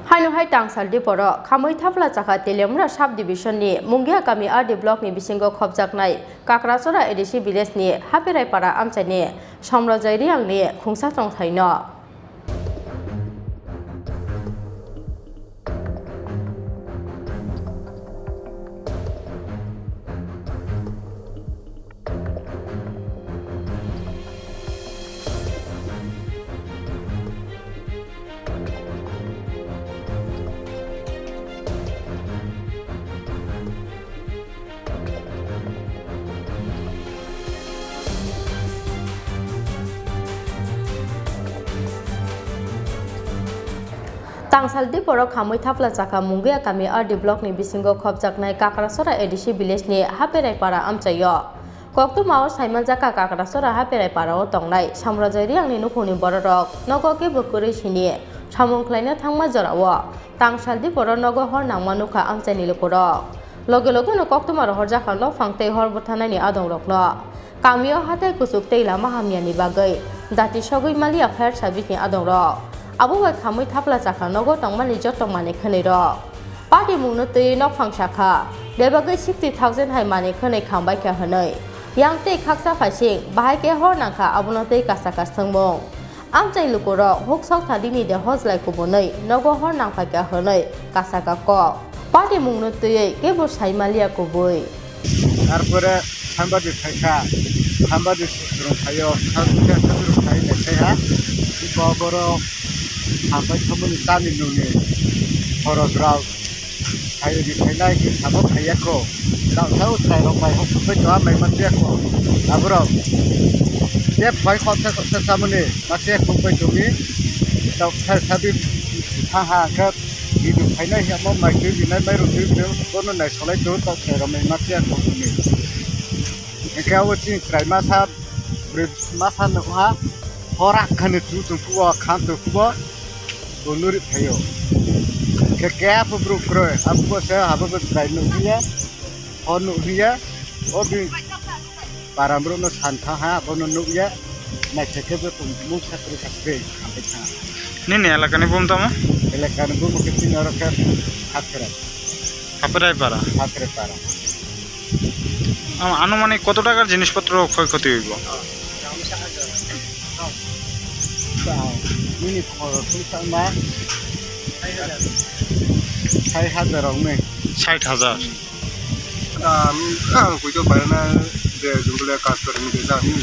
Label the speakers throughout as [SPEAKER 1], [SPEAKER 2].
[SPEAKER 1] Hai tangsaldi poro khamui thapla chakha telemra sub division ni Mungia Kami RD block ni bisingo khobjaknai Kakrasora edisi village ni Hapirai para amchai ni Somrojai riang ni khungsa tongthaino Tangsaldi poro khamui thapla chakha Mungia Kami RD block ni bisingo khobjaknai Kakrasora edisi village ni Hapirai para amchaio Koktumao Saimanjaka Kakrasora Hapirai para o tongnai Somrojai riang ni nukhuni borok nogo ke bukuri sini samungkhlaina thangma jorao Tangsaldi poro nogo hor nangma nukha amchai ni lukurok loge no koktumaro horjaka no phangtei hor buthanai ni adongrokno Kamio hatai kusuk tei lama hamya ni bagai dati sogoi malia fire service ni adongrok Abu wai khamui thapla chakha nogo tongmani jotongmani khneiro party mungno tei nok phangshakha debagai 60,000 hai mani khnei khambai kha hanai yang tei khaksa phaising bahai ke hor nangkha abuno tei kasa kasthangmong amchai lukoro hoksok thadini de hojlai kubonai nogo hor nangkha kha hanai kasa ka ko party mungno tei kebo saimalia kuboi
[SPEAKER 2] তারপরে সাংবাদিক থাকা সাংবাদিক রক্ষায় সাংবাদিক থাই লেখায়া বড় সাংবাদিক সম্বন্ধে জানি নুনে খরচরাও থাইনি থাইনাই কি সাবক থাইয়াকো দাউথাও থাই রংবাই হকফাই তো আমai মানজিয়াকো আবরাও যে ফাই কথা কথা সামনে মাসে হকফাই তুমি দাউথার সাবি হাহা কা Hidup kayaknya ya mau maju di mana baru hidup kono naik soleh tuh tak kira mati aku ini. Engkau cing try masa nuha horak kan itu tua kan tua konurit kayo. Kekaya apa bro kroy? Aku saya apa try nuhia, nuhia, obi para bro no santah ha kono nuhia naik cekep tu muka terus sampai sampai sana.
[SPEAKER 3] Nini এলাকানি বম তমা
[SPEAKER 2] এলাকার বুমু কিছু নরকার
[SPEAKER 3] হাপেরাই পারা আনুমানিক কত টাকার জিনিসপত্র ক্ষয়ক্ষতি হইব
[SPEAKER 2] মিনি খুলসামা 60,000 মে
[SPEAKER 3] 60,000
[SPEAKER 2] আমি কইতো পারে না যে জঙ্গলে কাজ করে নিতে আমি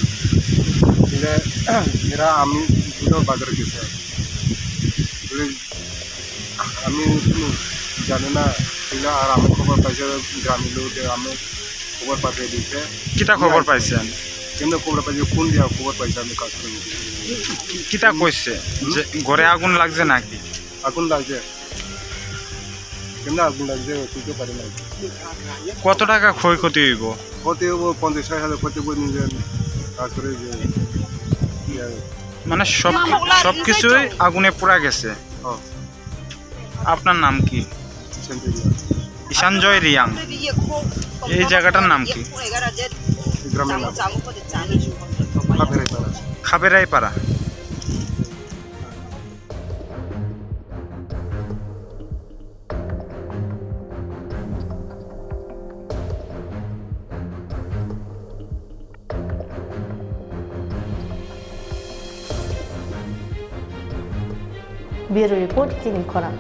[SPEAKER 2] এরা আমি দুটো বাজারে গেছি আমি জানি না আর আমি খবর পাইছে গ্রামের লোক আমি খবর পাঠিয়ে দিচ্ছে
[SPEAKER 3] কিতা খবর পাইছেন
[SPEAKER 2] কেমন খবর পাইছে কোন দিয়া খবর পাইছে আমি কাজ করি
[SPEAKER 3] কিতা কইছে যে ঘরে আগুন লাগছে নাকি
[SPEAKER 2] আগুন লাগছে কেমন আগুন লাগছে বুঝতে পারি না
[SPEAKER 3] কত টাকা ক্ষয়ক্ষতি হইব
[SPEAKER 2] ক্ষতি হবো 50,000 ক্ষতি করে নিজের কাজ করে যে
[SPEAKER 3] মানে সবকিছুই আগুনে পুরা গেছে আপনার নাম কি ঈশানজয় রিয়াং এই জায়গাটার নাম কি
[SPEAKER 2] গ্রামের নাম
[SPEAKER 3] খাবেরাই পাড়া
[SPEAKER 1] Bureau Report Kining Koran